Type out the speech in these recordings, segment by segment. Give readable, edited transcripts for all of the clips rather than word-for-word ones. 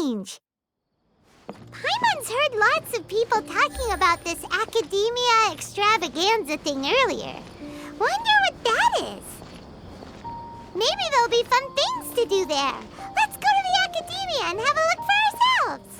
strange. Paimon's heard lots of people talking about this Academia Extravaganza thing earlier. Wonder what that is. Maybe there'll be fun things to do there. Let's go to the Academia and have a look for ourselves.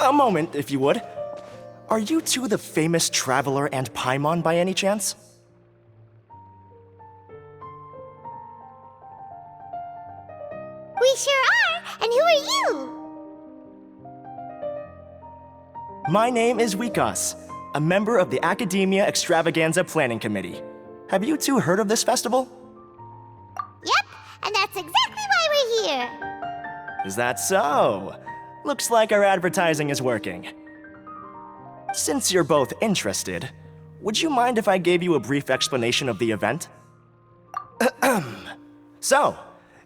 A moment, if you would. Are you two the famous Traveler and Paimon by any chance? We sure are, and who are you? My name is Wikas, a member of the Academia Extravaganza Planning Committee. Have you two heard of this festival? Yep, and that's exactly why we're here. Is that so? Looks like our advertising is working. Since you're both interested, would you mind if I gave you a brief explanation of the event? So,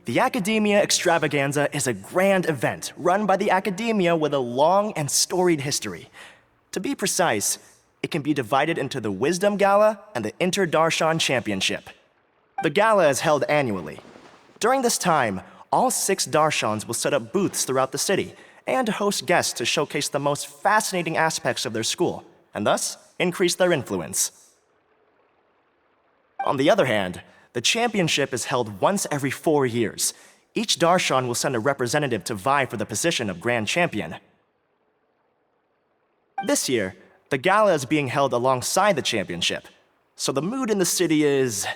the Academia Extravaganza is a grand event run by the Academia with a long and storied history. To be precise, it can be divided into the Wisdom Gala and the Inter-Darshan Championship. The gala is held annually. During this time, all 6 Darshans will set up booths throughout the city and host guests to showcase the most fascinating aspects of their school, and thus increase their influence. On the other hand, the championship is held once every 4 years. Each Darshan will send a representative to vie for the position of Grand Champion. This year, the gala is being held alongside the championship, so the mood in the city is,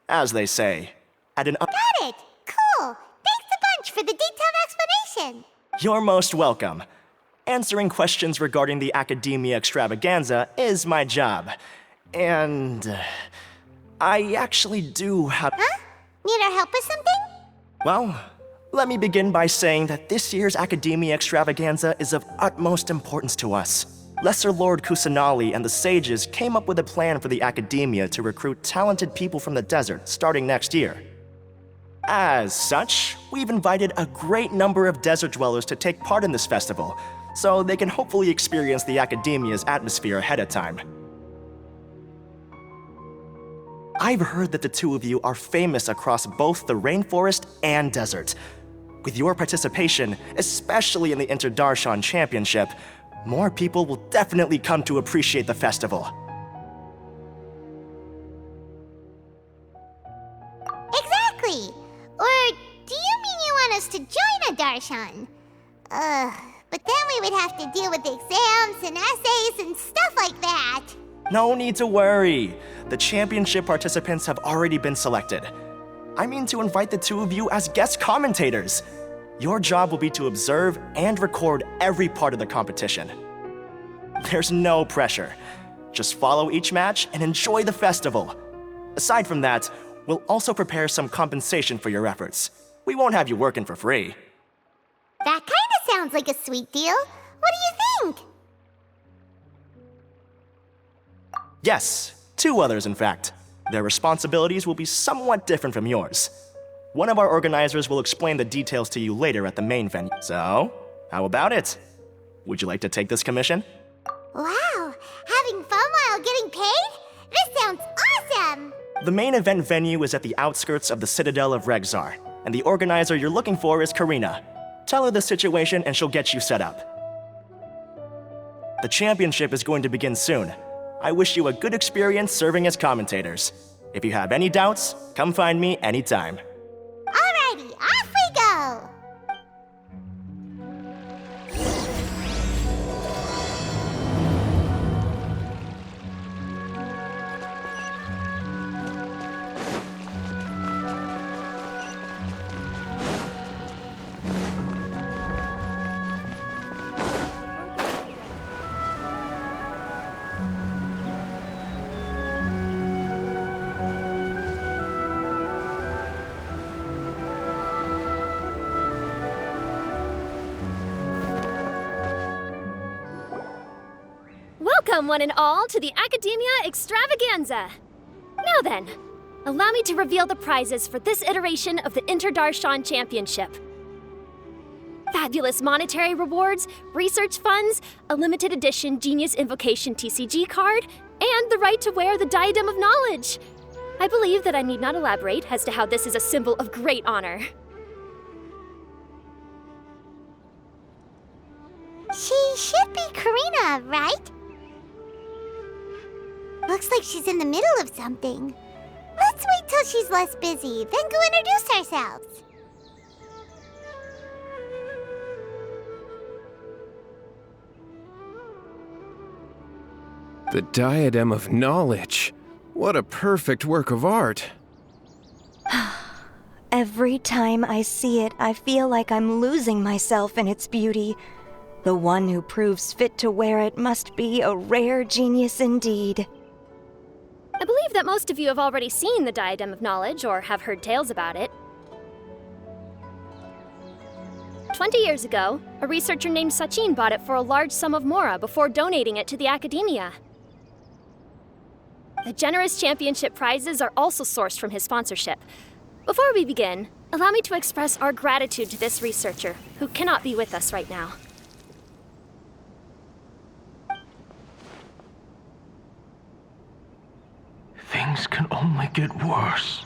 as they say, at an... Got it! Cool! Thanks a bunch for the detailed explanation. You're most welcome. Answering questions regarding the Academia Extravaganza is my job. And... I actually do have... Huh? Need our help with something? Well, let me begin by saying that this year's Academia Extravaganza is of utmost importance to us. Lesser Lord Kusanali and the sages came up with a plan for the Academia to recruit talented people from the desert starting next year. As such, we've invited a great number of desert dwellers to take part in this festival, so they can hopefully experience the Academia's atmosphere ahead of time. I've heard that the two of you are famous across both the rainforest and desert. With your participation, especially in the Inter-Darshan Championship, more people will definitely come to appreciate the festival. Exactly! Or do you mean you want us to join a Darshan? But then we would have to deal with exams and essays and stuff like that. No need to worry. The championship participants have already been selected. I mean to invite the two of you as guest commentators. Your job will be to observe and record every part of the competition. There's no pressure. Just follow each match and enjoy the festival. Aside from that, we'll also prepare some compensation for your efforts. We won't have you working for free. That kinda sounds like a sweet deal. What do you think? Yes, 2 others in fact. Their responsibilities will be somewhat different from yours. One of our organizers will explain the details to you later at the main venue. So, how about it? Would you like to take this commission? Wow, having fun while getting paid? This sounds awesome! The main event venue is at the outskirts of the Citadel of Regzar, and the organizer you're looking for is Karina. Tell her the situation and she'll get you set up. The championship is going to begin soon. I wish you a good experience serving as commentators. If you have any doubts, come find me anytime. Alrighty, off we go! Welcome, one and all, to the Academia Extravaganza! Now then, allow me to reveal the prizes for this iteration of the Inter-Darshan Championship. Fabulous monetary rewards, research funds, a limited edition Genius Invocation TCG card, and the right to wear the Diadem of Knowledge. I believe that I need not elaborate as to how this is a symbol of great honor. She should be Karina, right? Looks like she's in the middle of something. Let's wait till she's less busy, then go introduce ourselves. The Diadem of Knowledge. What a perfect work of art. Every time I see it, I feel like I'm losing myself in its beauty. The one who proves fit to wear it must be a rare genius indeed. I believe that most of you have already seen the Diadem of Knowledge or have heard tales about it. 20 years ago, a researcher named Sachin bought it for a large sum of mora before donating it to the academia. The generous championship prizes are also sourced from his sponsorship. Before we begin, allow me to express our gratitude to this researcher, who cannot be with us right now. Things can only get worse.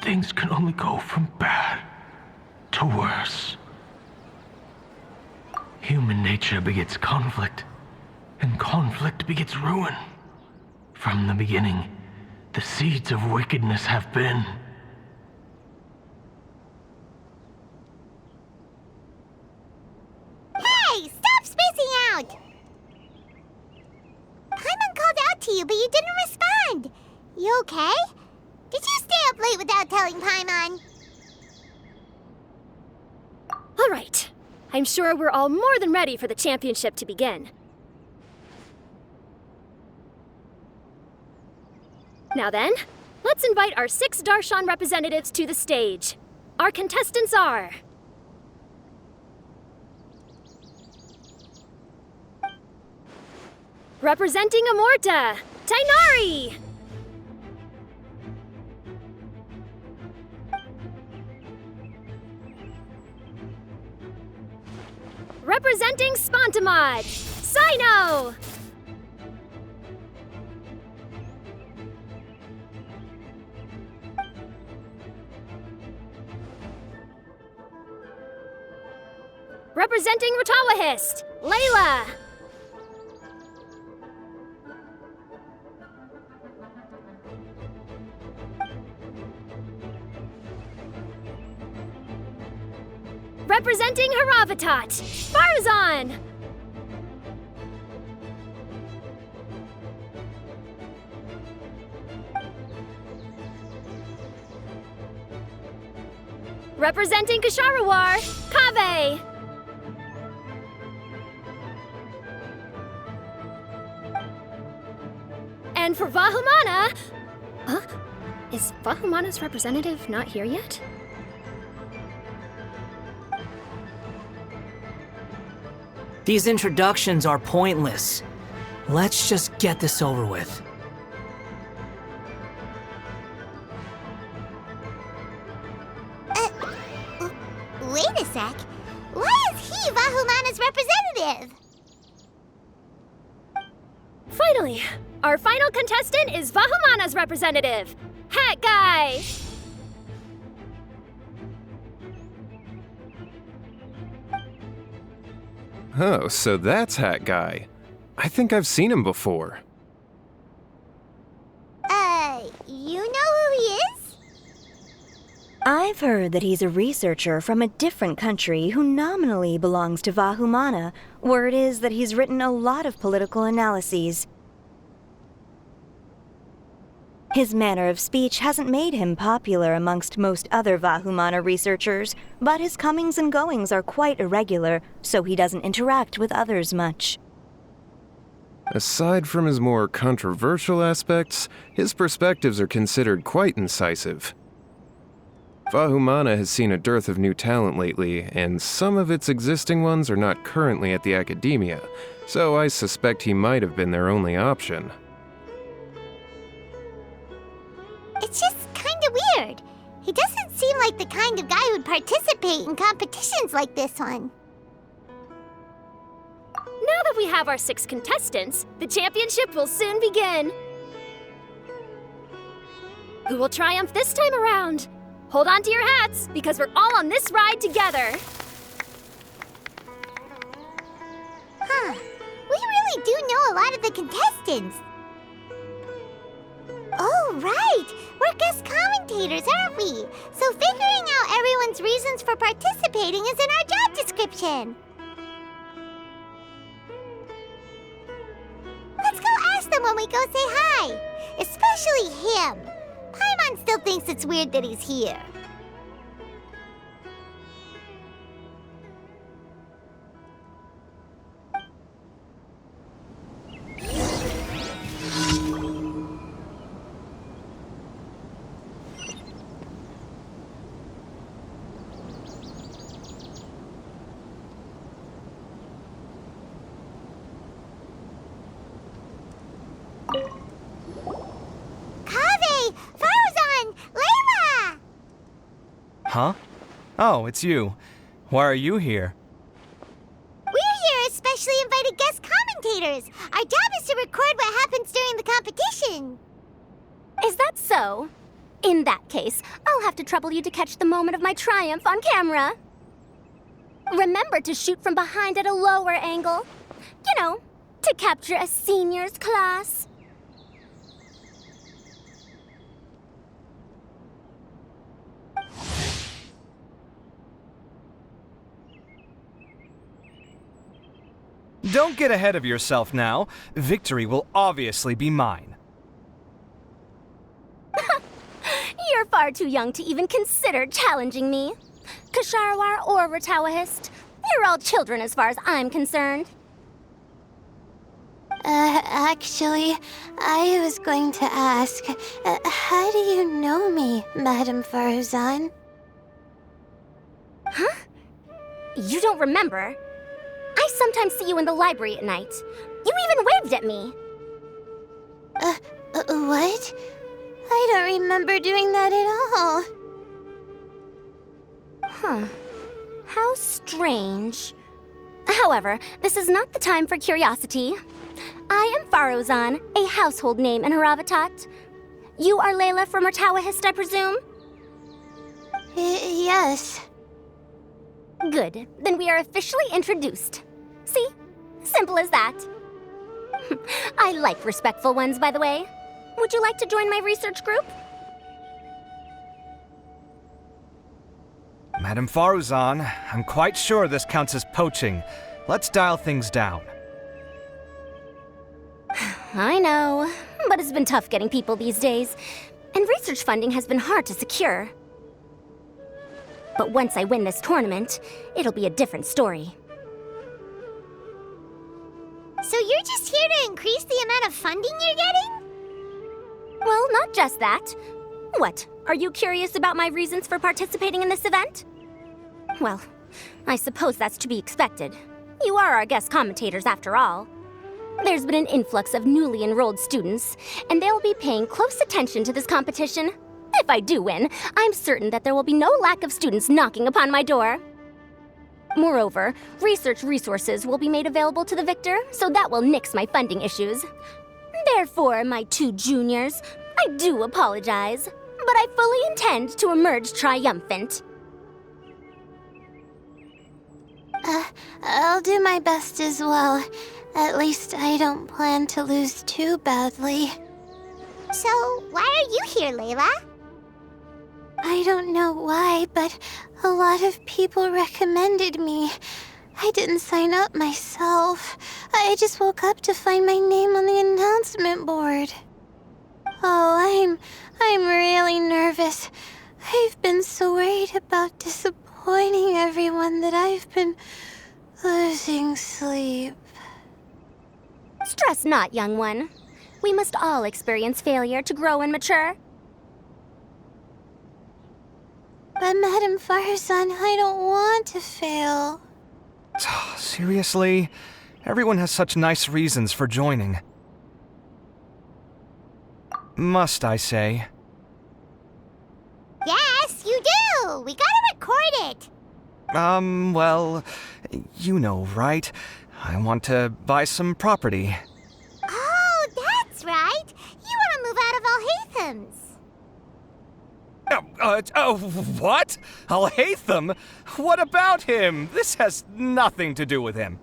Things can only go from bad to worse. Human nature begets conflict, and conflict begets ruin. From the beginning, the seeds of wickedness have been. Hey, stop spacing out! Paimon called out to you, but you didn't respond. You okay? Did you stay up late without telling Paimon? All right. I'm sure we're all more than ready for the championship to begin. Now then, let's invite our 6 Darshan representatives to the stage. Our contestants are... representing Amorta, Tainari! Representing Spontamod, Sino! Representing Rotawahist, Layla! Representing Haravatat, Farzan! Representing Kasharawar, Kaveh! And for Vahumana... Huh? Is Vahumana's representative not here yet? These introductions are pointless. Let's just get this over with. Wait a sec. Why is he Vahumana's representative? Finally, our final contestant is Vahumana's representative, Hat Guy! Oh, so that's Hat Guy. I think I've seen him before. You know who he is? I've heard that he's a researcher from a different country who nominally belongs to Vahumana. Word is that he's written a lot of political analyses. His manner of speech hasn't made him popular amongst most other Vahumana researchers, but his comings and goings are quite irregular, so he doesn't interact with others much. Aside from his more controversial aspects, his perspectives are considered quite incisive. Vahumana has seen a dearth of new talent lately, and some of its existing ones are not currently at the academia, so I suspect he might have been their only option. like the kind of guy who'd participate in competitions like this one. Now that we have our 6 contestants, the championship will soon begin. Who will triumph this time around? Hold on to your hats, because we're all on this ride together. Huh. We really do know a lot of the contestants. Oh, right! We're guest commentators, aren't we? So figuring out everyone's reasons for participating is in our job description. Let's go ask them when we go say hi. Especially him. Paimon still thinks it's weird that he's here. Kaveh! Farzan! Layla! Huh? Oh, it's you. Why are you here? We're here as specially invited guest commentators. Our job is to record what happens during the competition. Is that so? In that case, I'll have to trouble you to catch the moment of my triumph on camera. Remember to shoot from behind at a lower angle. You know, to capture a seniors class. Don't get ahead of yourself now. Victory will obviously be mine. You're far too young to even consider challenging me. Kasharawar or Ratawahist, you're all children as far as I'm concerned. Actually, I was going to ask, how do you know me, Madame Farzan? Huh? You don't remember? I sometimes see you in the library at night. You even waved at me. What? I don't remember doing that at all. Huh. How strange. However, this is not the time for curiosity. I am Farozan, a household name in Haravatat. You are Layla from Ratawahist, I presume? Yes. Good. Then we are officially introduced. See? Simple as that. I like respectful ones, by the way. Would you like to join my research group? Madame Faruzan, I'm quite sure this counts as poaching. Let's dial things down. I know, but it's been tough getting people these days, and research funding has been hard to secure. But once I win this tournament, it'll be a different story. So you're just here to increase the amount of funding you're getting? Well, not just that. What, are you curious about my reasons for participating in this event? Well, I suppose that's to be expected. You are our guest commentators after all. There's been an influx of newly enrolled students, and they'll be paying close attention to this competition. If I do win, I'm certain that there will be no lack of students knocking upon my door. Moreover, research resources will be made available to the victor, so that will nix my funding issues. Therefore, my 2 juniors, I do apologize, but I fully intend to emerge triumphant. I'll do my best as well. At least I don't plan to lose too badly. So, why are you here, Layla? I don't know why, but a lot of people recommended me. I didn't sign up myself. I just woke up to find my name on the announcement board. Oh, I'm really nervous. I've been so worried about disappointing everyone that I've been losing sleep. Stress not, young one. We must all experience failure to grow and mature. But Madame Farzan, I don't want to fail. Seriously? Everyone has such nice reasons for joining. Must I say? Yes, you do! do? We gotta record it. Well, you know, right? I want to buy some property. Oh, that's right. You want to move out of Alhatham's. What? Alhaitham? What about him? This has nothing to do with him.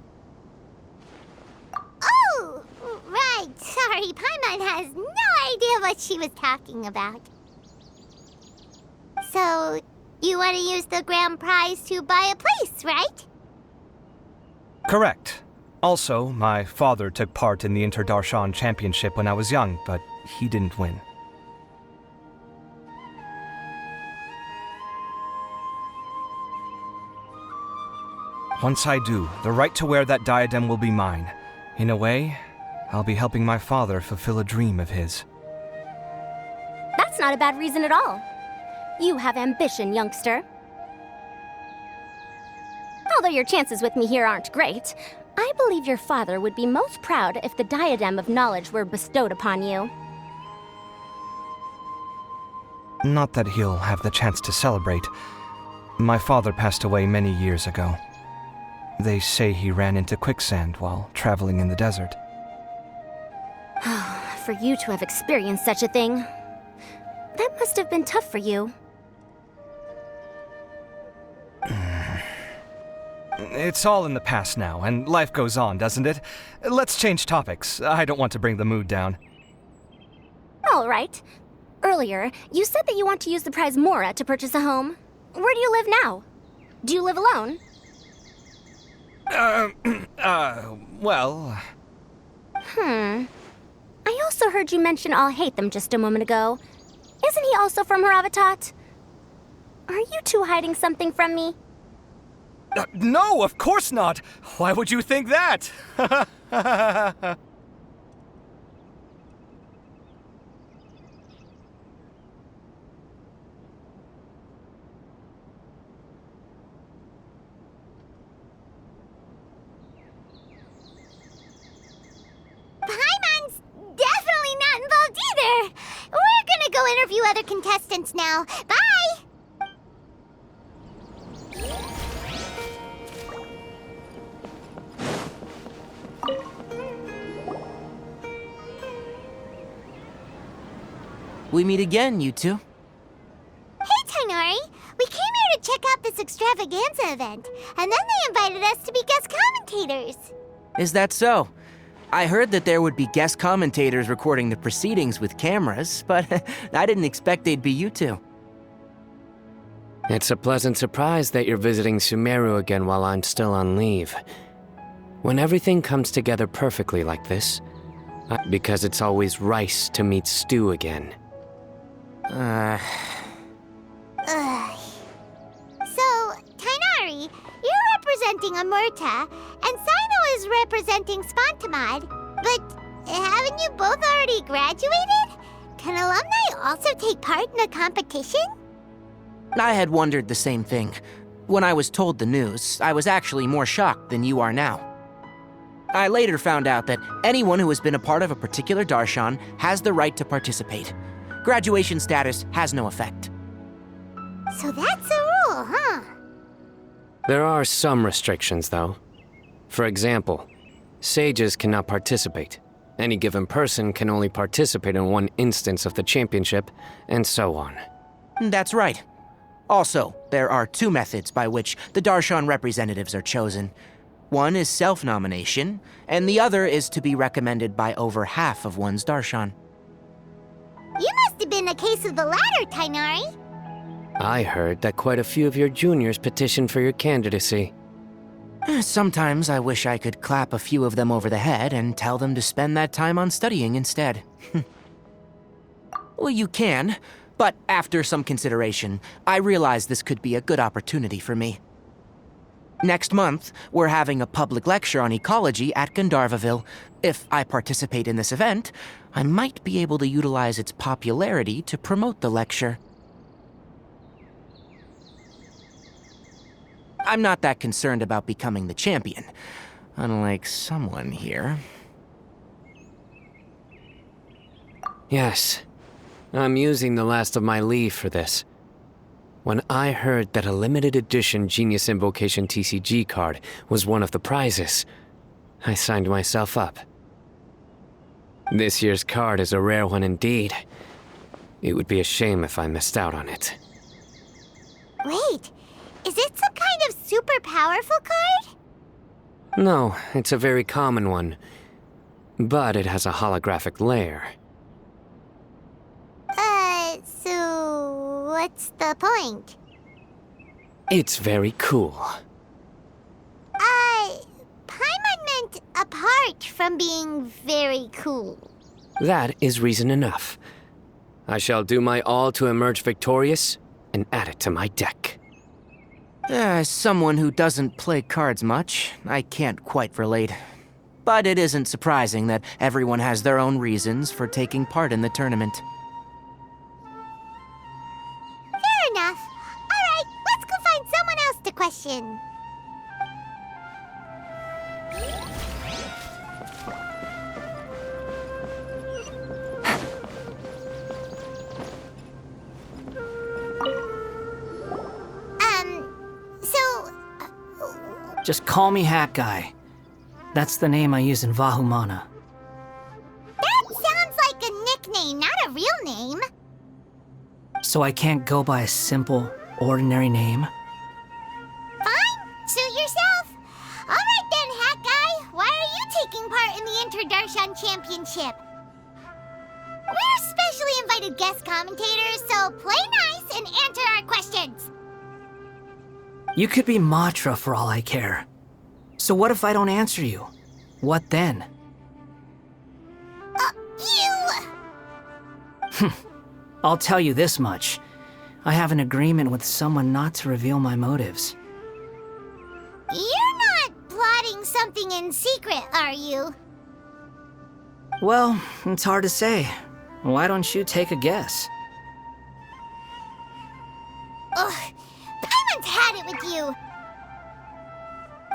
Oh, right. Sorry, Paimon has no idea what she was talking about. So, you want to use the grand prize to buy a place, right? Correct. Also, my father took part in the Interdarshan Championship when I was young, but he didn't win. Once I do, the right to wear that diadem will be mine. In a way, I'll be helping my father fulfill a dream of his. That's not a bad reason at all. You have ambition, youngster. Although your chances with me here aren't great, I believe your father would be most proud if the diadem of knowledge were bestowed upon you. Not that he'll have the chance to celebrate. My father passed away many years ago. They say he ran into quicksand while traveling in the desert. For you to have experienced such a thing, that must have been tough for you. It's all in the past now, and life goes on, doesn't it? Let's change topics. I don't want to bring the mood down. All right. Earlier, you said that you want to use the prize Mora to purchase a home. Where do you live now? Do you live alone? Well... I also heard you mention Alhaitham just a moment ago. Isn't he also from Haravatat? Are you two hiding something from me? No, of course not! Why would you think that? Paimon's definitely not involved either. We're gonna go interview other contestants now. Bye! We meet again, you two. Hey, Tainari. We came here to check out this extravaganza event, and then they invited us to be guest commentators. Is that so? I heard that there would be guest commentators recording the proceedings with cameras, but I didn't expect they'd be you two. It's a pleasant surprise that you're visiting Sumeru again while I'm still on leave. When everything comes together perfectly like this, because it's always rice to meet stew again. Ugh. So, Tainari, you're representing Amurta, and Sino is representing Spantamad. But haven't you both already graduated? Can alumni also take part in a competition? I had wondered the same thing. When I was told the news, I was actually more shocked than you are now. I later found out that anyone who has been a part of a particular darshan has the right to participate. Graduation status has no effect. So that's a rule, huh? There are some restrictions, though. For example, sages cannot participate. Any given person can only participate in one instance of the championship, and so on. That's right. Also, there are two methods by which the darshan representatives are chosen. One is self-nomination, and the other is to be recommended by over half of one's darshan. You must have been a case of the latter, Tainari. I heard that quite a few of your juniors petitioned for your candidacy. Sometimes I wish I could clap a few of them over the head and tell them to spend that time on studying instead. Well, you can, but after some consideration, I realized this could be a good opportunity for me. Next month, we're having a public lecture on ecology at Gandharvaville. If I participate in this event, I might be able to utilize its popularity to promote the lecture. I'm not that concerned about becoming the champion, unlike someone here. Yes, I'm using the last of my leave for this. When I heard that a limited edition Genius Invocation TCG card was one of the prizes, I signed myself up. This year's card is a rare one indeed. It would be a shame if I missed out on it. Wait, is it some kind of super powerful card? No, it's a very common one. But it has a holographic layer. So what's the point? It's very cool. Paimon meant apart from being very cool. That is reason enough. I shall do my all to emerge victorious and add it to my deck. As someone who doesn't play cards much, I can't quite relate. But it isn't surprising that everyone has their own reasons for taking part in the tournament. Fair enough. Alright, let's go find someone else to question. Just call me Hat Guy. That's the name I use in Vahumana. That sounds like a nickname, not a real name. So I can't go by a simple, ordinary name? Fine, suit yourself. Alright then, Hat Guy, why are you taking part in the Interdarshan Championship? We're specially invited guest commentators, so play nice and answer our questions. You could be Matra for all I care. So what if I don't answer you? What then? You... I'll tell you this much. I have an agreement with someone not to reveal my motives. You're not plotting something in secret, are you? Well, it's hard to say. Why don't you take a guess? Ugh, Paimon's had it with you.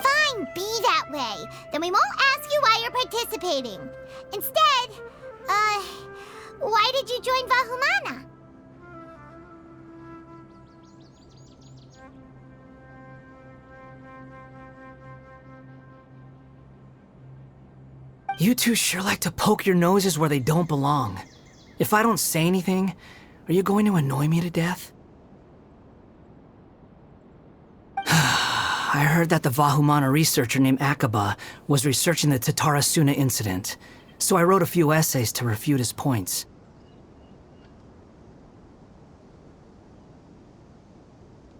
Fine, be that way. Then we won't ask you why you're participating. Instead, why did you join Vahumana? You two sure like to poke your noses where they don't belong. If I don't say anything, are you going to annoy me to death? I heard that the Vahumana researcher named Akaba was researching the Tatarasuna incident, so I wrote a few essays to refute his points.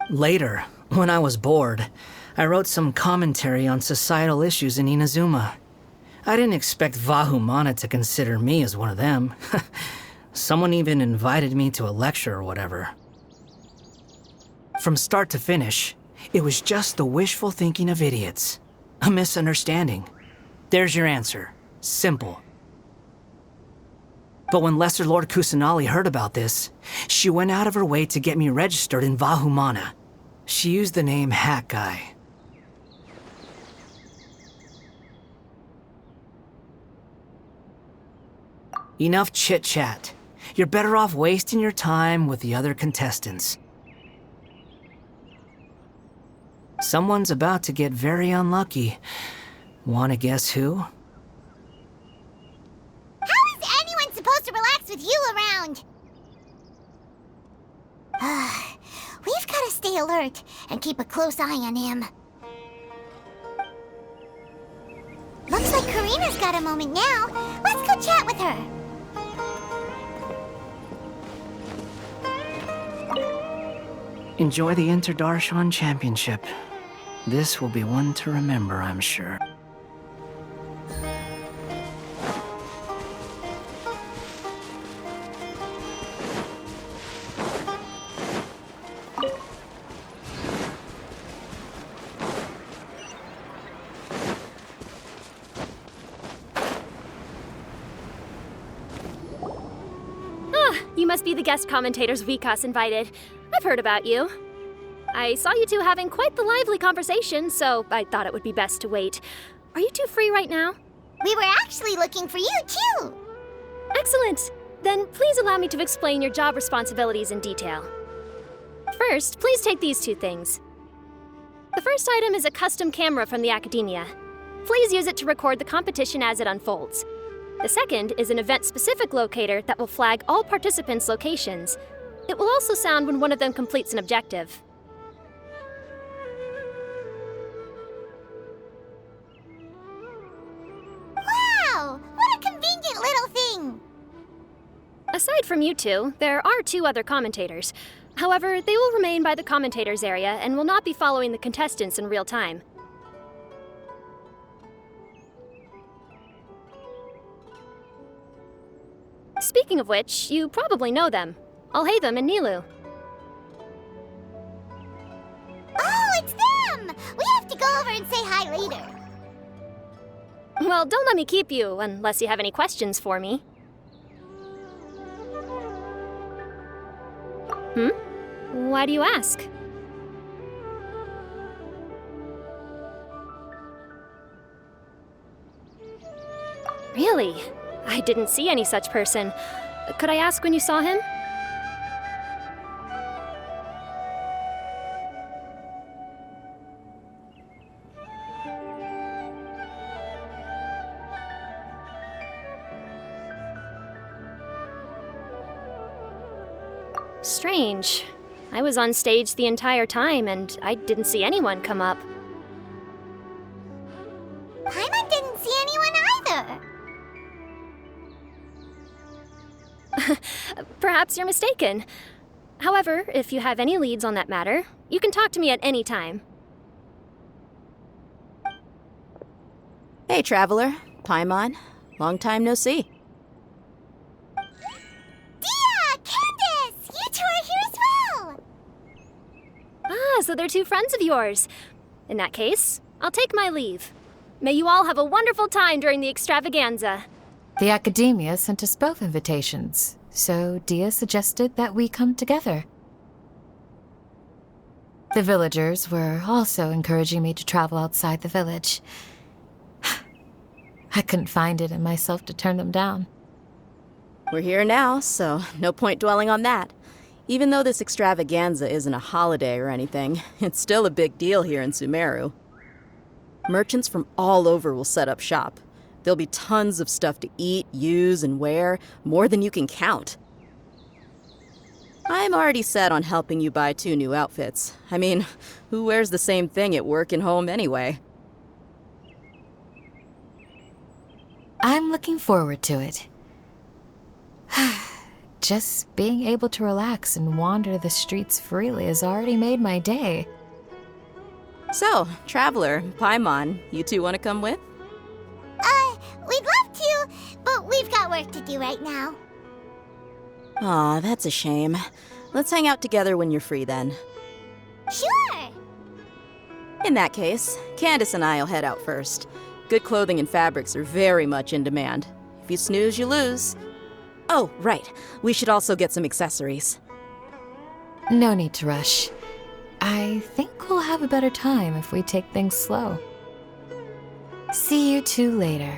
Later, when I was bored, I wrote some commentary on societal issues in Inazuma. I didn't expect Vahumana to consider me as one of them. Someone even invited me to a lecture or whatever. From start to finish, it was just the wishful thinking of idiots. A misunderstanding. There's your answer. Simple. But when Lesser Lord Kusanali heard about this, she went out of her way to get me registered in Vahumana. She used the name Hat Guy. Enough chit-chat. You're better off wasting your time with the other contestants. Someone's about to get very unlucky. Wanna guess who? How is anyone supposed to relax with you around? We've gotta stay alert and keep a close eye on him. Looks like Karina's got a moment now. Let's go chat with her. Enjoy the Interdarshan Championship. This will be one to remember, I'm sure. You must be the guest commentators Vikas invited. I've heard about you. I saw you two having quite the lively conversation, so I thought it would be best to wait. Are you two free right now? We were actually looking for you, too. Excellent. Then please allow me to explain your job responsibilities in detail. First, please take these two things. The first item is a custom camera from the Academia. Please use it to record the competition as it unfolds. The second is an event-specific locator that will flag all participants' locations. It will also sound when one of them completes an objective. Wow! What a convenient little thing! Aside from you two, there are two other commentators. However, they will remain by the commentators area and will not be following the contestants in real time. Speaking of which, you probably know them. Alhaitham and Nilu. Oh, it's them! We have to go over and say hi later. Well, don't let me keep you, unless you have any questions for me. Why do you ask? Really? I didn't see any such person. Could I ask when you saw him? Strange. I was on stage the entire time, and I didn't see anyone come up. Paimon didn't see anyone either. Perhaps you're mistaken. However, if you have any leads on that matter, you can talk to me at any time. Hey, Traveler. Paimon. Long time no see. So they're two friends of yours. In that case, I'll take my leave. May you all have a wonderful time during the extravaganza. The Academia sent us both invitations, so Dia suggested that we come together. The villagers were also encouraging me to travel outside the village. I couldn't find it in myself to turn them down. We're here now, so no point dwelling on that. Even though this extravaganza isn't a holiday or anything, it's still a big deal here in Sumeru. Merchants from all over will set up shop. There'll be tons of stuff to eat, use, and wear, more than you can count. I'm already set on helping you buy 2 new outfits. I mean, who wears the same thing at work and home anyway? I'm looking forward to it. Just being able to relax and wander the streets freely has already made my day. So, Traveler, Paimon, you two want to come with? We'd love to, but we've got work to do right now. Aw, that's a shame. Let's hang out together when you're free then. Sure! In that case, Candace and I'll head out first. Good clothing and fabrics are very much in demand. If you snooze, you lose. Oh, right. We should also get some accessories. No need to rush. I think we'll have a better time if we take things slow. See you two later.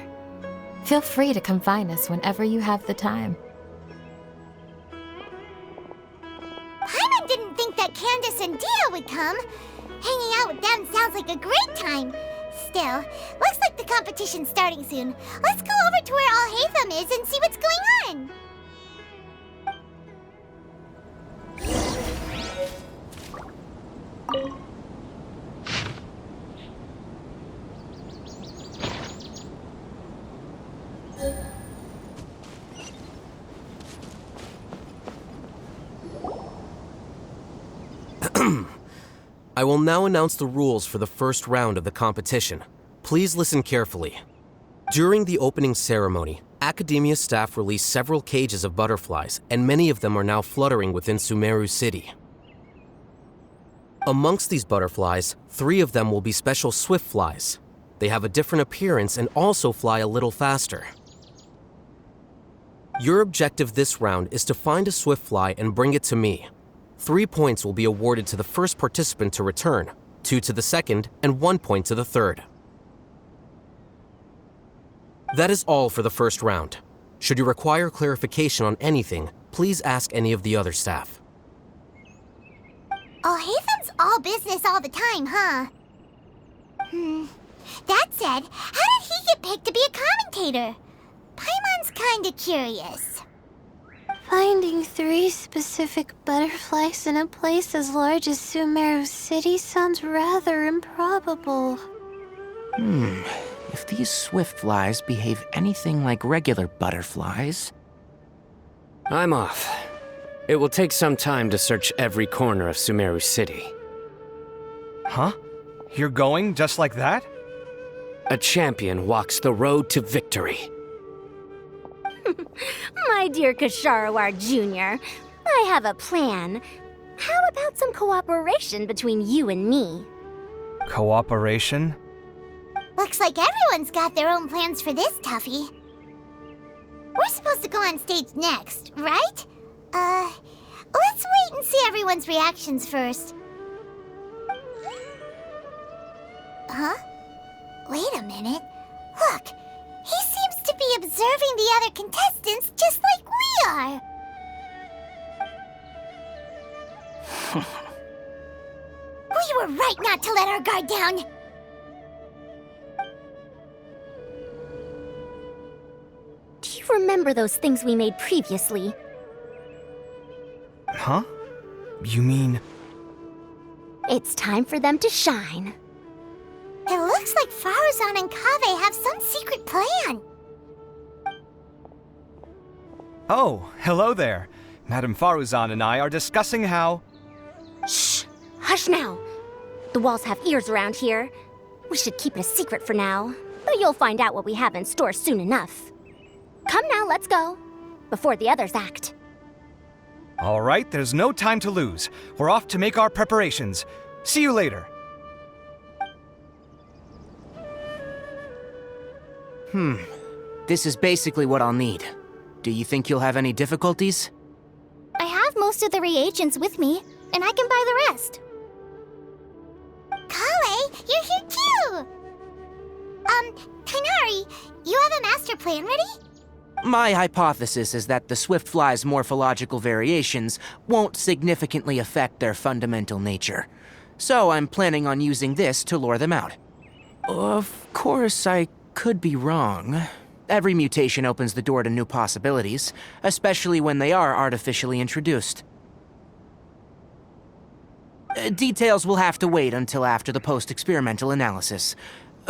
Feel free to come find us whenever you have the time. Paimon didn't think that Candace and Dia would come. Hanging out with them sounds like a great time. Still, looks like the competition's starting soon. Let's go over to where Alhaitham is and see what's going on. I will now announce the rules for the first round of the competition. Please listen carefully. During the opening ceremony, Academia staff released several cages of butterflies, and many of them are now fluttering within Sumeru City. Amongst these butterflies, 3 of them will be special swift flies. They have a different appearance and also fly a little faster. Your objective this round is to find a swift fly and bring it to me. 3 points will be awarded to the first participant to return, 2 to the second, and 1 point to the third. That is all for the first round. Should you require clarification on anything, please ask any of the other staff. all business all the time, huh? That said, how did he get picked to be a commentator? Paimon's kinda curious. Finding 3 specific butterflies in a place as large as Sumeru City sounds rather improbable. If these swift flies behave anything like regular butterflies... I'm off. It will take some time to search every corner of Sumeru City. Huh? You're going just like that? A champion walks the road to victory. My dear Kasharawar Jr., I have a plan. How about some cooperation between you and me? Cooperation? Looks like everyone's got their own plans for this, Tuffy. We're supposed to go on stage next, right? Let's wait and see everyone's reactions first. Huh? Wait a minute. Look, he seems to be observing the other contestants just like we are. We were right not to let our guard down. Do you remember those things we made previously? Huh? You mean... It's time for them to shine. It looks like Faruzan and Kaveh have some secret plan. Oh, hello there. Madame Faruzan and I are discussing how... Shh! Hush now! The walls have ears around here. We should keep it a secret for now, but you'll find out what we have in store soon enough. Come now, let's go, before the others act. All right, there's no time to lose. We're off to make our preparations. See you later. This is basically what I'll need. Do you think you'll have any difficulties? I have most of the reagents with me, and I can buy the rest. Kale, you're here too! Tainari, you have a master plan ready? My hypothesis is that the swift fly's morphological variations won't significantly affect their fundamental nature. So I'm planning on using this to lure them out. Of course, I could be wrong. Every mutation opens the door to new possibilities, especially when they are artificially introduced. Details will have to wait until after the post-experimental analysis.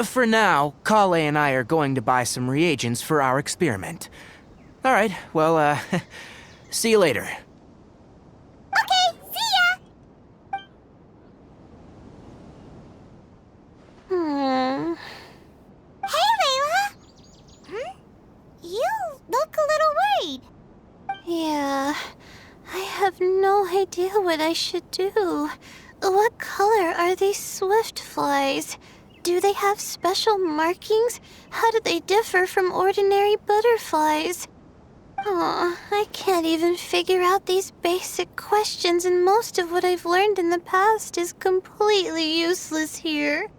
For now, Kale and I are going to buy some reagents for our experiment. All right, well, see you later. Okay, see ya! Hey, Layla! You look a little worried. Yeah, I have no idea what I should do. What color are these swift flies? Do they have special markings? How do they differ from ordinary butterflies? Oh, I can't even figure out these basic questions, and most of what I've learned in the past is completely useless here.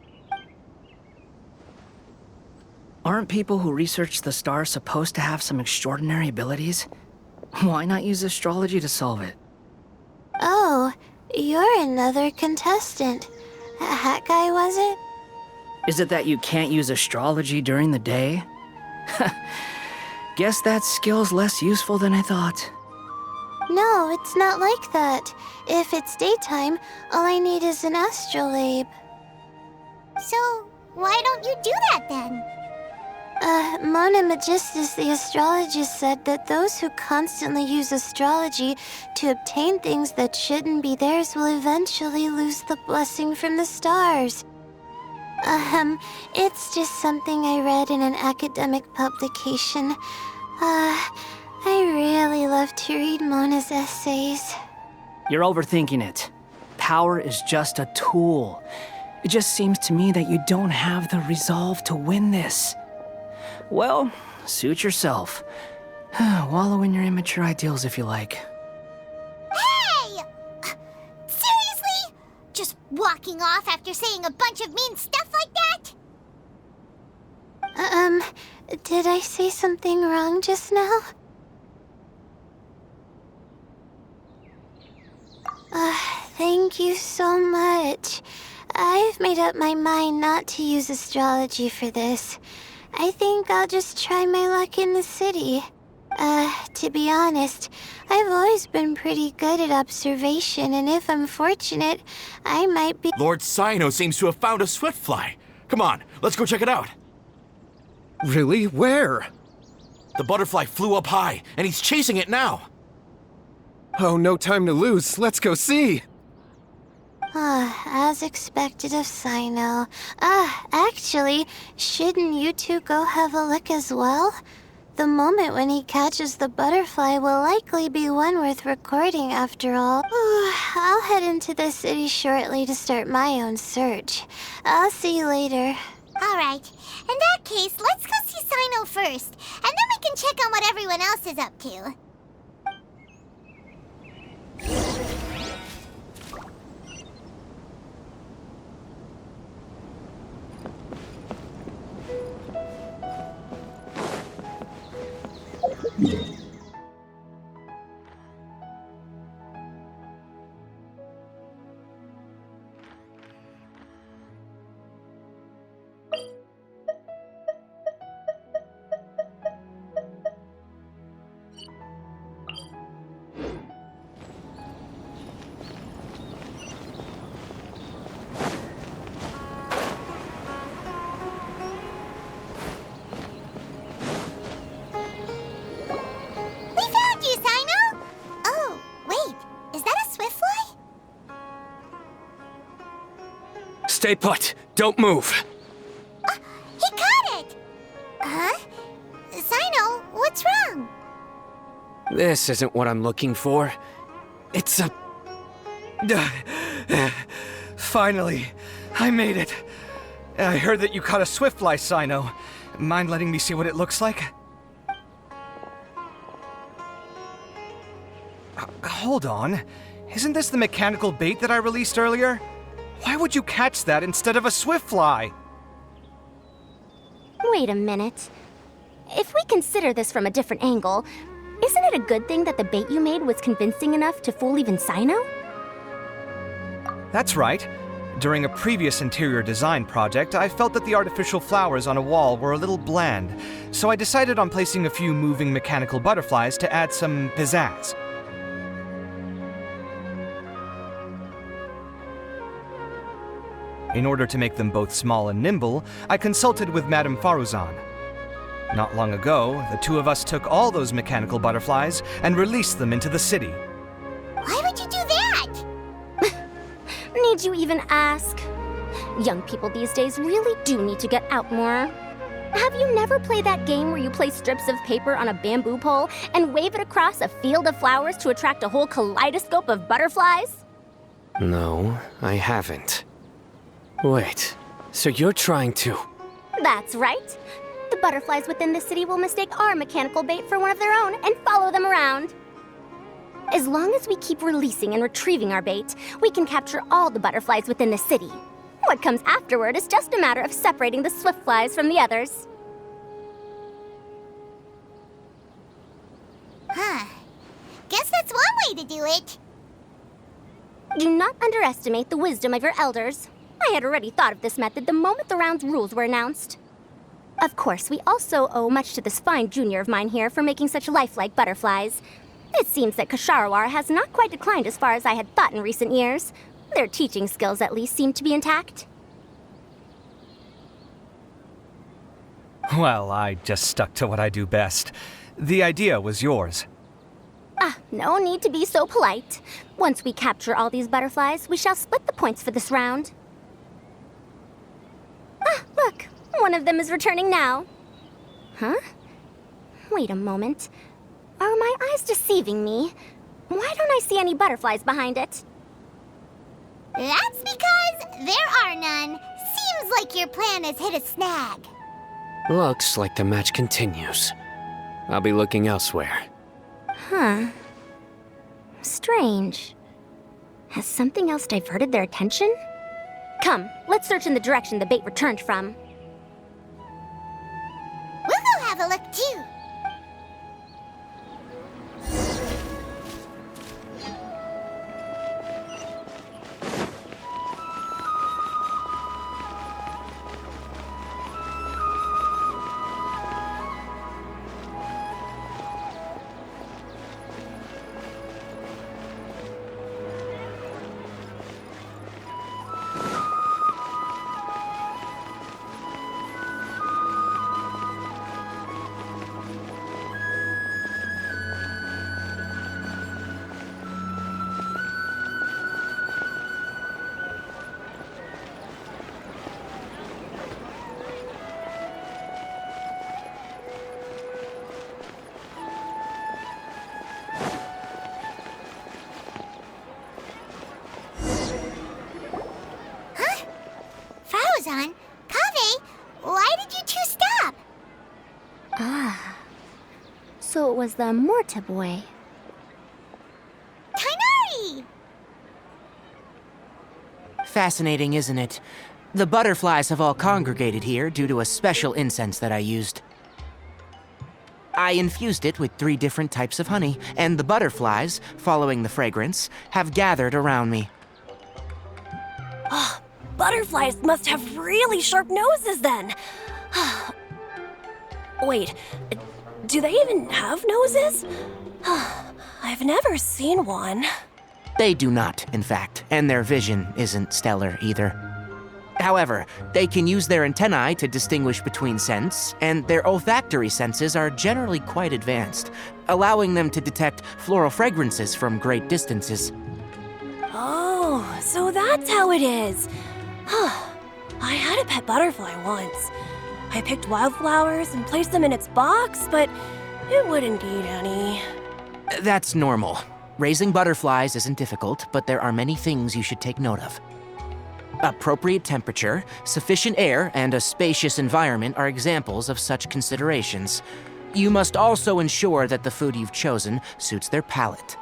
Aren't people who research the stars supposed to have some extraordinary abilities? Why not use astrology to solve it? Oh, you're another contestant. That guy, was it? Is it that you can't use astrology during the day? Guess that skill's less useful than I thought. No, it's not like that. If it's daytime, all I need is an astrolabe. So, why don't you do that then? Mona Magistus, the astrologist, said that those who constantly use astrology to obtain things that shouldn't be theirs will eventually lose the blessing from the stars. It's just something I read in an academic publication. I really love to read Mona's essays. You're overthinking it. Power is just a tool. It just seems to me that you don't have the resolve to win this. Well, suit yourself. Wallow in your immature ideals if you like. Hey! Seriously? Just walking off after saying a bunch of mean stuff like that? Did I say something wrong just now? Thank you so much. I've made up my mind not to use astrology for this. I think I'll just try my luck in the city. To be honest, I've always been pretty good at observation, and if I'm fortunate, I might be— Lord Sino seems to have found a swiftfly. Come on, let's go check it out. Really? Where? The butterfly flew up high, and he's chasing it now. Oh, no time to lose. Let's go see. As expected of Sino. Actually, shouldn't you two go have a look as well? The moment when he catches the butterfly will likely be one worth recording after all. I'll head into the city shortly to start my own search. I'll see you later. Alright, in that case, let's go see Sino first, and then we can check on what everyone else is up to. Stay put. Don't move. He caught it! Huh? Sino, what's wrong? This isn't what I'm looking for. It's a... Finally, I made it. I heard that you caught a swiftfly, Sino. Mind letting me see what it looks like? Hold on. Isn't this the mechanical bait that I released earlier? Why would you catch that instead of a swiftfly? Wait a minute. If we consider this from a different angle, isn't it a good thing that the bait you made was convincing enough to fool even Sino? That's right. During a previous interior design project, I felt that the artificial flowers on a wall were a little bland, so I decided on placing a few moving mechanical butterflies to add some pizzazz. In order to make them both small and nimble, I consulted with Madame Faruzan. Not long ago, the two of us took all those mechanical butterflies and released them into the city. Why would you do that? Need you even ask? Young people these days really do need to get out more. Have you never played that game where you place strips of paper on a bamboo pole and wave it across a field of flowers to attract a whole kaleidoscope of butterflies? No, I haven't. Wait, so you're trying to... That's right. The butterflies within the city will mistake our mechanical bait for one of their own and follow them around. As long as we keep releasing and retrieving our bait, we can capture all the butterflies within the city. What comes afterward is just a matter of separating the swift flies from the others. Huh. Guess that's one way to do it. Do not underestimate the wisdom of your elders. I had already thought of this method the moment the round's rules were announced. Of course, we also owe much to this fine junior of mine here for making such lifelike butterflies. It seems that Kasharawar has not quite declined as far as I had thought in recent years. Their teaching skills at least seem to be intact. Well, I just stuck to what I do best. The idea was yours. No need to be so polite. Once we capture all these butterflies, we shall split the points for this round. Look, one of them is returning now. Huh? Wait a moment. Are my eyes deceiving me? Why don't I see any butterflies behind it? That's because there are none. Seems like your plan has hit a snag. Looks like the match continues. I'll be looking elsewhere. Huh. Strange. Has something else diverted their attention? Come, let's search in the direction the bait returned from. We'll go have a look too. So it was the Morta boy. Tainari! Fascinating, isn't it? The butterflies have all congregated here due to a special incense that I used. I infused it with 3 different types of honey, and the butterflies, following the fragrance, have gathered around me. Oh, butterflies must have really sharp noses then. Wait, do they even have noses? I've never seen one. They do not, in fact, and their vision isn't stellar either. However, they can use their antennae to distinguish between scents, and their olfactory senses are generally quite advanced, allowing them to detect floral fragrances from great distances. Oh, so that's how it is. I had a pet butterfly once. I picked wildflowers and placed them in its box, but it wouldn't eat any. That's normal. Raising butterflies isn't difficult, but there are many things you should take note of. Appropriate temperature, sufficient air, and a spacious environment are examples of such considerations. You must also ensure that the food you've chosen suits their palate.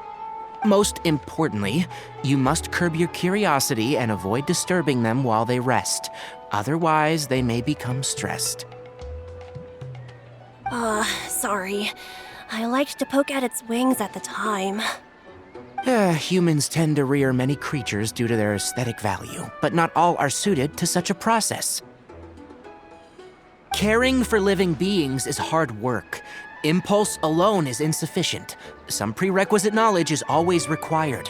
Most importantly, you must curb your curiosity and avoid disturbing them while they rest. Otherwise, they may become stressed. Sorry. I liked to poke at its wings at the time. Humans tend to rear many creatures due to their aesthetic value, but not all are suited to such a process. Caring for living beings is hard work. Impulse alone is insufficient. Some prerequisite knowledge is always required.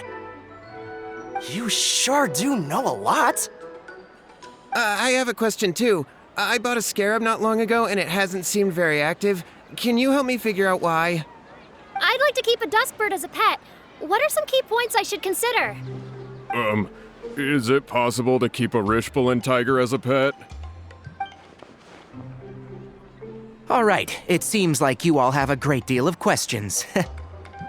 You sure do know a lot. I have a question too. I bought a scarab not long ago and it hasn't seemed very active. Can you help me figure out why? I'd like to keep a duskbird as a pet. What are some key points I should consider? Is it possible to keep a Rishbalin tiger as a pet? All right, it seems like you all have a great deal of questions.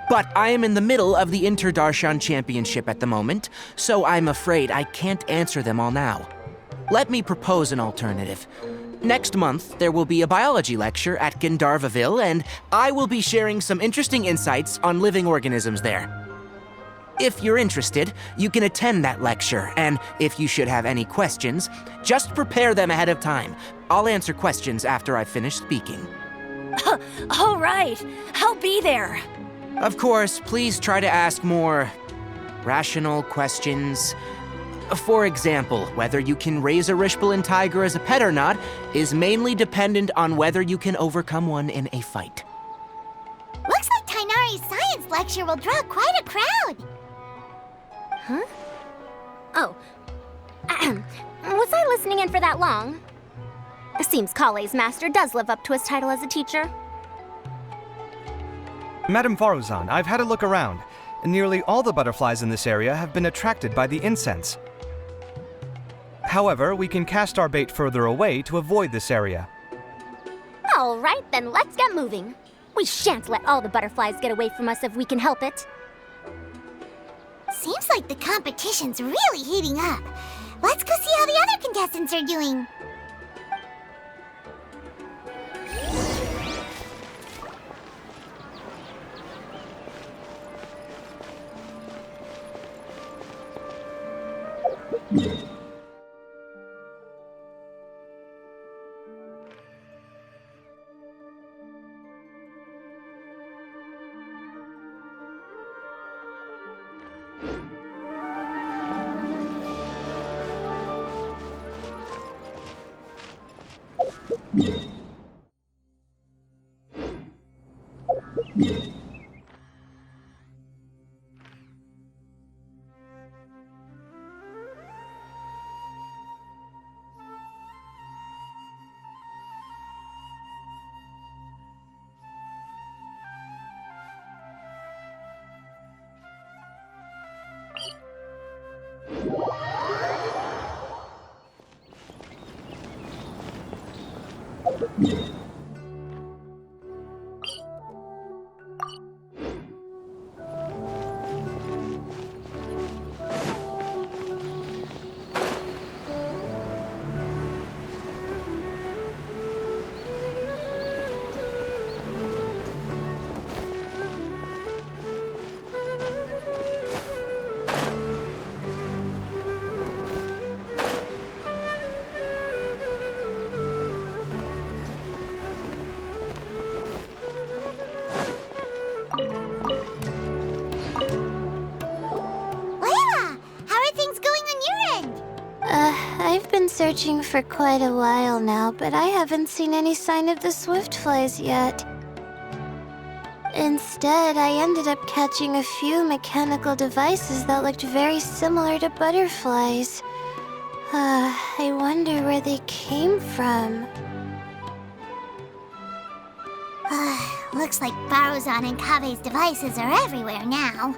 But I am in the middle of the Interdarshan Championship at the moment, so I'm afraid I can't answer them all now. Let me propose an alternative. Next month, there will be a biology lecture at Gandharvaville, and I will be sharing some interesting insights on living organisms there. If you're interested, you can attend that lecture, and if you should have any questions, just prepare them ahead of time. I'll answer questions after I've finished speaking. All right, I'll be there. Of course, please try to ask more rational questions. For example, whether you can raise a Rishbalin tiger as a pet or not is mainly dependent on whether you can overcome one in a fight. Looks like Tainari's science lecture will draw quite a crowd. Huh? Oh. Was I listening in for that long? Seems Kale's master does live up to his title as a teacher. Madame Faruzan, I've had a look around. Nearly all the butterflies in this area have been attracted by the incense. However, we can cast our bait further away to avoid this area. All right, then let's get moving. We shan't let all the butterflies get away from us if we can help it. Seems like the competition's really heating up. Let's go see how the other contestants are doing. searching for quite a while now, but I haven't seen any sign of the swiftflies yet. Instead, I ended up catching a few mechanical devices that looked very similar to butterflies. I wonder where they came from. Looks like Baruzan and Kave's devices are everywhere now.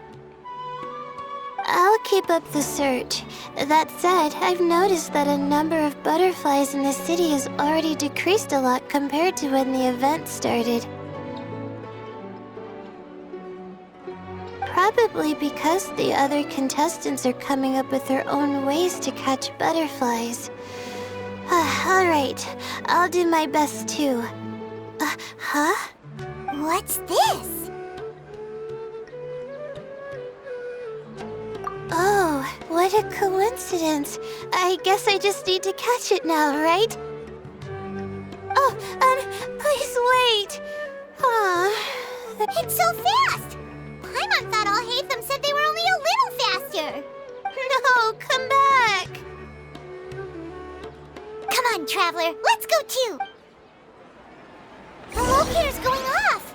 I'll keep up the search. That said, I've noticed that a number of butterflies in the city has already decreased a lot compared to when the event started. Probably because the other contestants are coming up with their own ways to catch butterflies. Alright, I'll do my best too. Huh? What's this? Oh, what a coincidence. I guess I just need to catch it now, right? Oh, please wait. It's so fast! Paimon thought all Hatham said they were only a little faster. No, come back. Come on, Traveler, let's go too. The locator's going off.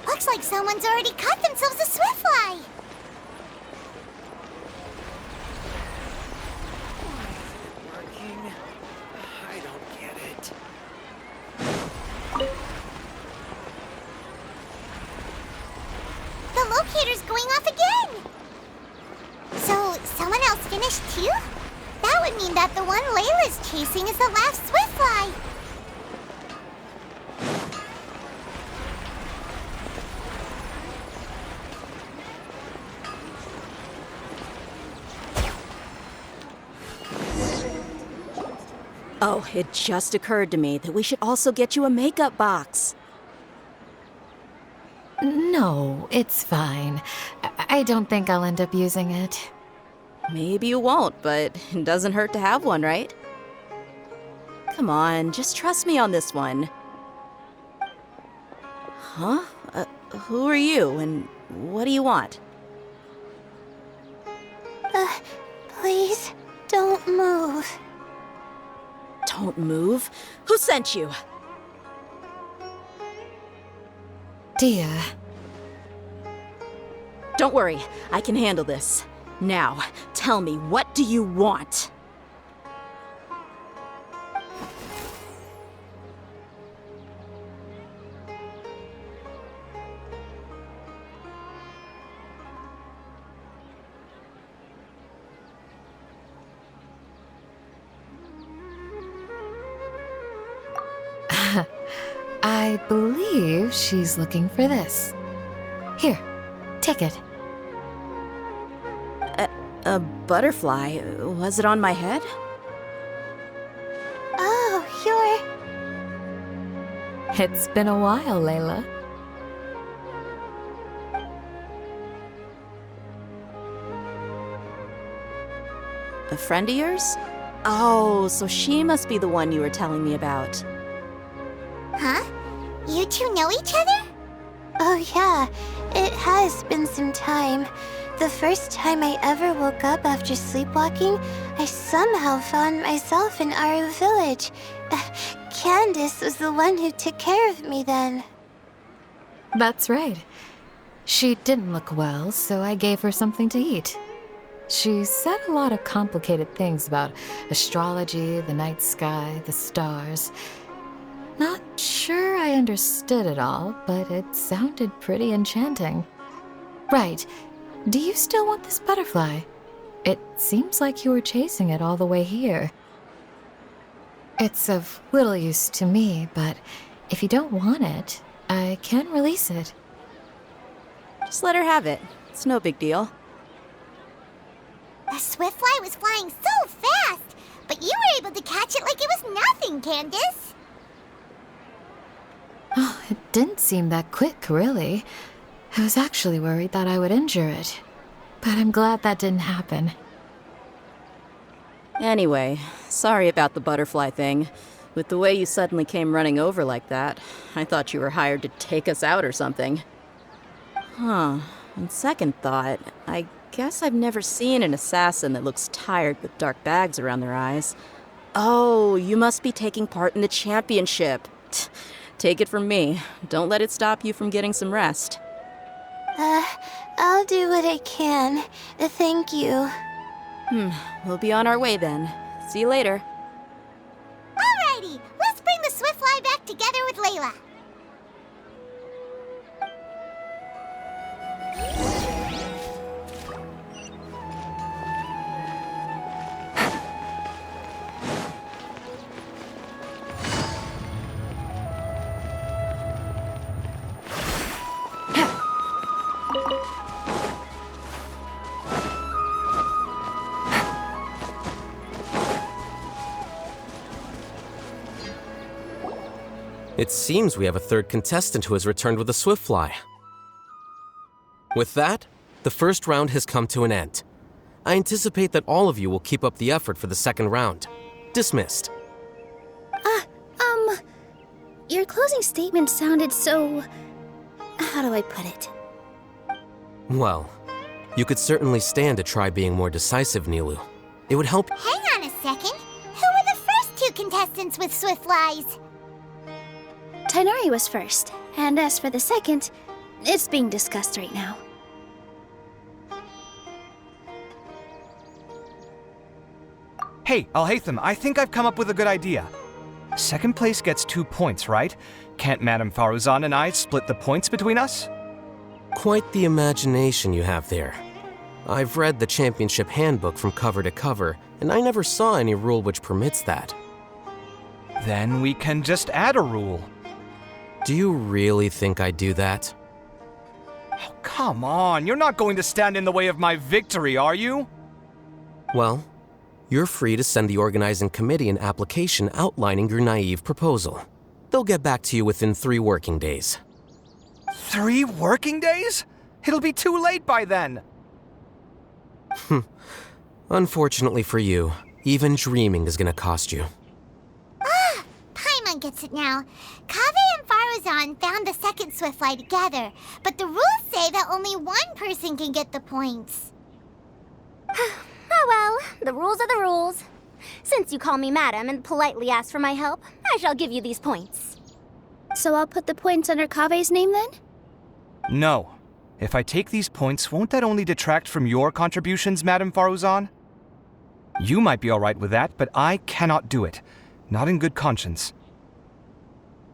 Looks like someone's already caught themselves a swiftfly. I don't get it. The locator's going off again! So, someone else finished too? That would mean that the one Layla's chasing is the last swiftfly. Oh, it just occurred to me that we should also get you a makeup box. No, it's fine. I don't think I'll end up using it. Maybe you won't, but it doesn't hurt to have one, right? Come on, just trust me on this one. Huh? Who are you, and what do you want? Please, don't move. Don't move? Who sent you? Dia. Don't worry, I can handle this. Now, tell me, what do you want? I believe she's looking for this. Here, take it. A butterfly? Was it on my head? Oh, It's been a while, Layla. A friend of yours? Oh, so she must be the one you were telling me about. Huh? You two know each other? Oh yeah, it has been some time. The first time I ever woke up after sleepwalking, I somehow found myself in Aru village. Candace was the one who took care of me then. That's right. She didn't look well, so I gave her something to eat. She said a lot of complicated things about astrology, the night sky, the stars. Not sure I understood it all, but it sounded pretty enchanting. Right. Do you still want this butterfly? It seems like you were chasing it all the way here. It's of little use to me, but if you don't want it, I can release it. Just let her have it. It's no big deal. The swiftfly was flying so fast, but you were able to catch it like it was nothing, Candace. Oh, it didn't seem that quick, really. I was actually worried that I would injure it, but I'm glad that didn't happen. Anyway, sorry about the butterfly thing. With the way you suddenly came running over like that, I thought you were hired to take us out or something. Huh. On second thought, I Guess I've never seen an assassin that looks tired with dark bags around their eyes. Oh, you must be taking part in the championship. Take it from me. Don't let it stop you from getting some rest. I'll do what I can. Thank you. We'll be on our way then. See you later. Alrighty, let's bring the Swiftfly back together with Layla. It seems we have a third contestant who has returned with a Swiftfly. With that, the first round has come to an end. I anticipate that all of you will keep up the effort for the second round. Dismissed. Your closing statement sounded so... How do I put it? Well, you could certainly stand to try being more decisive, Nilu. It would help. Hang on a second. Who were the first two contestants with Swiftflies? Tainari was first, and as for the second, it's being discussed right now. Hey, Alhaitham, I think I've come up with a good idea. Second place gets 2 points, right? Can't Madame Faruzan and I split the points between us? Quite the imagination you have there. I've read the championship handbook from cover to cover, and I never saw any rule which permits that. Then we can just add a rule. Do you really think I'd do that? Oh, come on, you're not going to stand in the way of my victory, are you? Well, you're free to send the organizing committee an application outlining your naive proposal. They'll get back to you within 3 working days. 3 working days? It'll be too late by then. Unfortunately for you, even dreaming is gonna cost you. Paimon gets it now. Kaveh and Faruzan found the second Swiftfly together, but the rules say that only one person can get the points. Oh well, the rules are the rules. Since you call me madam and politely ask for my help, I shall give you these points. So I'll put the points under Kaveh's name then? No. If I take these points, won't that only detract from your contributions, Madame Faruzan? You might be alright with that, but I cannot do it. Not in good conscience.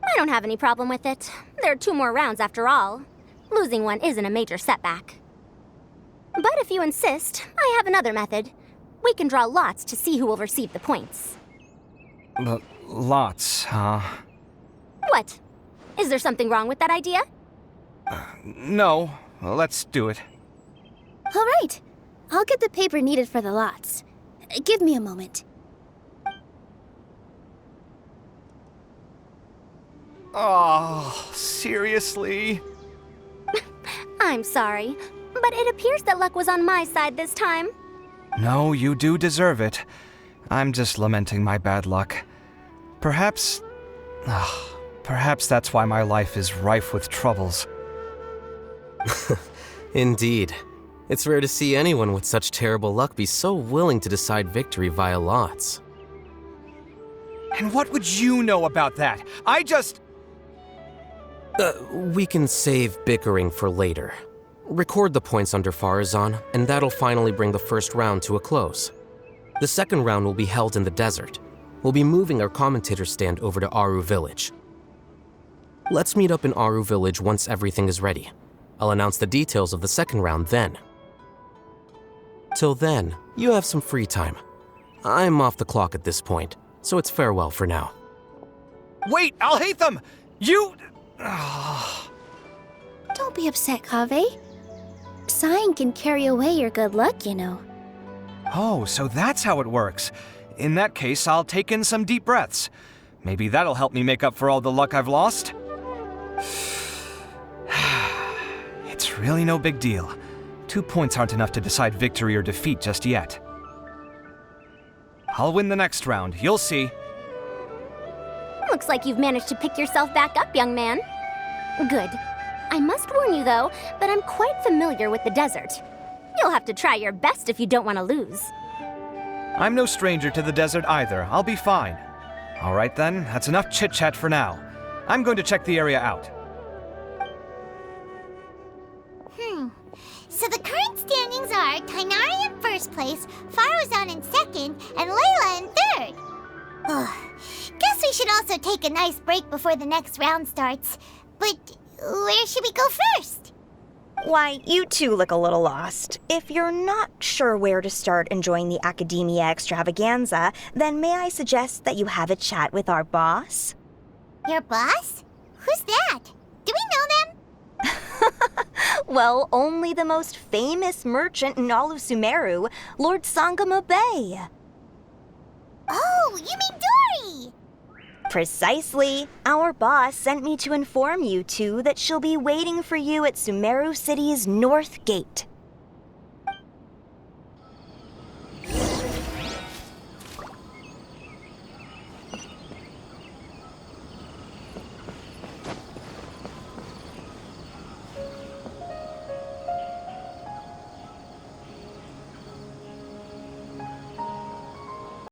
I don't have any problem with it. There are 2 more rounds after all. Losing one isn't a major setback. But if you insist, I have another method. We can draw lots to see who will receive the points. Lots, huh? What? Is there something wrong with that idea? No. Let's do it. All right. I'll get the paper needed for the lots. Give me a moment. Oh, seriously? I'm sorry, but it appears that luck was on my side this time. No, you do deserve it. I'm just lamenting my bad luck. Perhaps that's why my life is rife with troubles. Indeed. It's rare to see anyone with such terrible luck be so willing to decide victory via lots. And what would you know about that? We can save bickering for later. Record the points under Faruzan, and that'll finally bring the first round to a close. The second round will be held in the desert. We'll be moving our commentator stand over to Aru Village. Let's meet up in Aru Village once everything is ready. I'll announce the details of the second round then. Till then, you have some free time. I'm off the clock at this point, so it's farewell for now. Wait, Alhaitham! You... Don't be upset, Kaveh. Sighing can carry away your good luck, you know. Oh, so that's how it works. In that case, I'll take in some deep breaths. Maybe that'll help me make up for all the luck I've lost. It's really no big deal. 2 points aren't enough to decide victory or defeat just yet. I'll win the next round, you'll see. Looks like you've managed to pick yourself back up, young man. Good. I must warn you, though, that I'm quite familiar with the desert. You'll have to try your best if you don't want to lose. I'm no stranger to the desert either. I'll be fine. All right then, that's enough chit-chat for now. I'm going to check the area out. So the current standings are Tainari in first place, Faruzan in second, and Layla in third. Guess we should also take a nice break before the next round starts. But where should we go first? Why, you two look a little lost. If you're not sure where to start enjoying the Academia Extravaganza, then may I suggest that you have a chat with our boss? Your boss? Who's that? Do we know them? Well, only the most famous merchant in all of Sumeru, Lord Sangamo Bay. Oh, you mean Dory! Precisely. Our boss sent me to inform you two that she'll be waiting for you at Sumeru City's North Gate.